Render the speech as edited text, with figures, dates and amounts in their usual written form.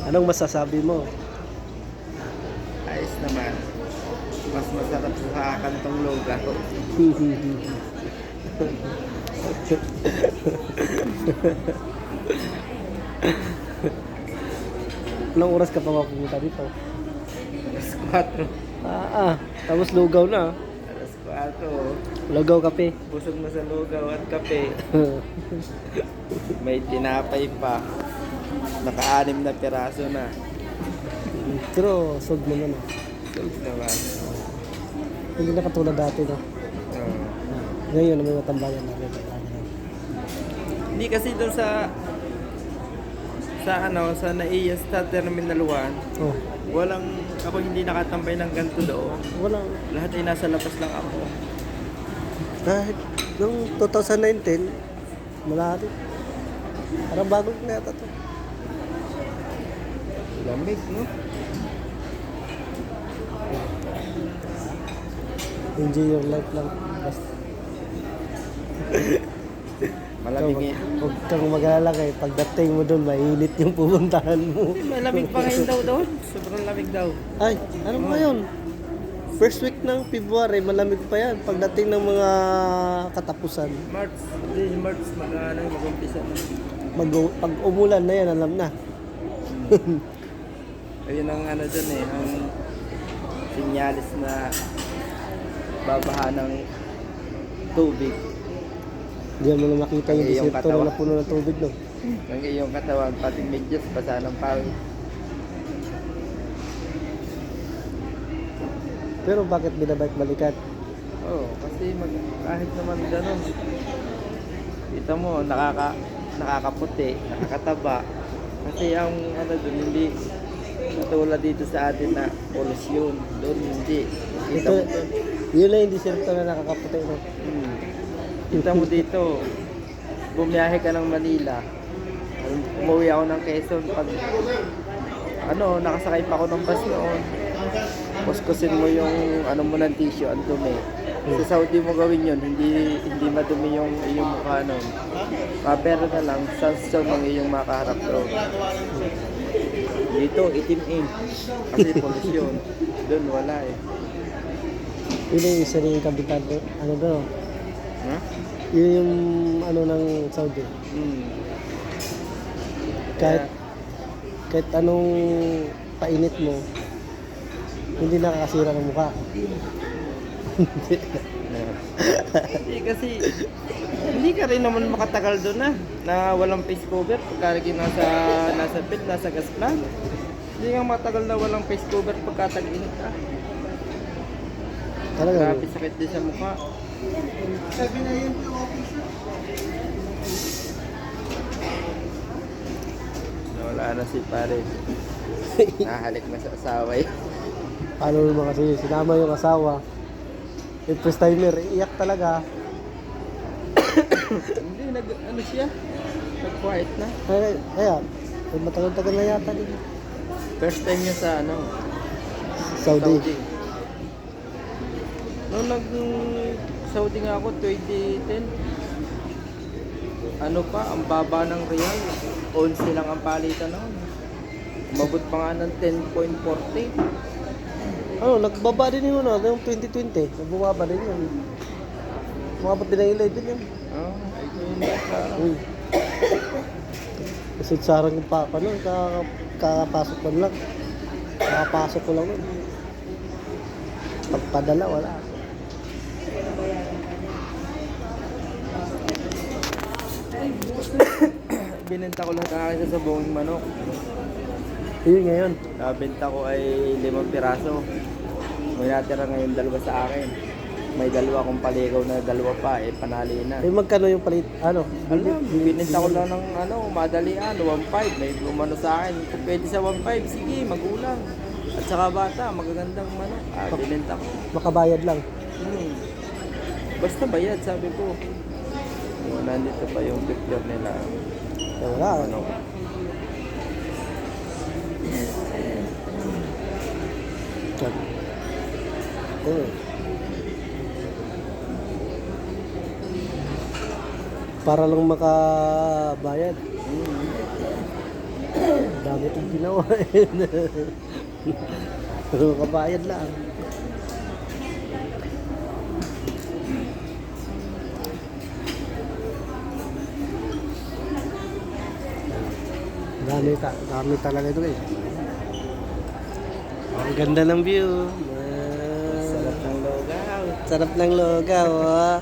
Anong masasabi mo? Ayos naman. Mas masarap sa kantong lugaw. Anong oras ka pa mapupunta dito? Alas 4. Tapos lugaw na. Alas 4. Lugaw kape. Busog na sa lugaw at kape. May tinapay pa. Naka-6 na piraso na. Pero sold mo na. Sold naman. Hindi na katulad dati, no? Oo. Ngayon, may matambayan na. Hindi kasi doon sa Naiya sa Terminal 1, Oh, ako hindi nakatambay ng ganito doon. walang... Lahat ay nasa labas lang ako. Kahit noong 2019, malari. Parang bago na yata to. Lamig, no? Enjoy your life lang. Basta. Malamig eh. Huwag kang mag-alala kay pagdating mo doon, mainit yung pupuntahan mo. Malamig pa ngayon daw doon. Sobrang lamig daw. Ay, ano ba yun? First week ng February, malamig pa yan. Pagdating ng mga katapusan. March, mag-umpisa na. Pag umulan na yan, alam na. Ayun ang dyan eh, ang sinyalis na babaha ng tubig. Diyan mo na makita yung Ang iyong desierto katawan. na napuno ng tubig, no? Ang iyong katawan, pati medyas, basa ng pawis. Pero bakit binabalik-balikan? Oo, kasi kahit naman gano'n, kita mo, nakakaputi, nakakataba. Kasi ang doon, hindi katulad dito sa atin na polusyon. Doon hindi. Kita Ito, mo doon. yun lang yung desierto na nakakaputi, no? Kita mo dito, bumiyahe ka ng Manila. Umuwi ako ng Quezon pag nakasakay pa ako ng bus noon. Kuskusin mo yung mo ng tissue, ang dumi. Sa Saudi mo gawin yun, hindi madumi yung iyong mukha noon. Pero na lang, sunscreen ang iyong makaharap doon. Dito, itim eh. Kasi pollution. Doon wala eh. Yun yung isa rin yung kabitan, ano daw? Ha? Yun yung ng Saudi. Kahit anong painit mo, hindi nakakasira ng mukha. Hindi kasi, hindi ka rin naman makatagal doon na walang face cover. Pagkarigin nasa bed, nasa gas plant. Hindi nga matagal na walang face cover pagkatag-init ka. Talaga. Grabe sakit din sa mukha. Wala na si pare. Nahalik na sa asawa eh. Paano naman kasi sinama yung asawa. Yung first timer, iyak talaga. Hindi, siya? Nag-quiet na. Kaya, matagal-tagal na yata din. First time niya sa Saudi. Noong nag-Saudi nga ako, 2010. Ang baba ng real. 11 lang ang palitan noon. Umabot pa nga ng 10.40. Nagbaba din yun, yung 2020. Nagbaba din yun. Umabot din ng 11 yun. Ay yun na. Kasi sarang yung papa nun, kakapasok ko lang. Kakapasok ko lang nun. Pagpadala, wala. Binenta ko lahat ang aking sasabunging manok. Yun ngayon. Nabenta ko ay 5 piraso. May natira ngayon 2 sa akin. May 2 akong paligaw na 2 pa, panali na. Magkano yung palit, Binenta ko lang ng madalian, 1.5. May umano sa akin. Kung pwede sa 1.5, sige, magulang. At saka bata, magagandang manok. Binenta ko. Makabayad lang. Basta bayad, sabi ko. Nandito pa yung picture nila. Wala. Para lang makabayad. Dami kong ginawa. Pero kabayad lang. Dami talaga ito eh. Ang ganda ng view. Sarap ng lugaw. Sarap ng lugaw. Oh.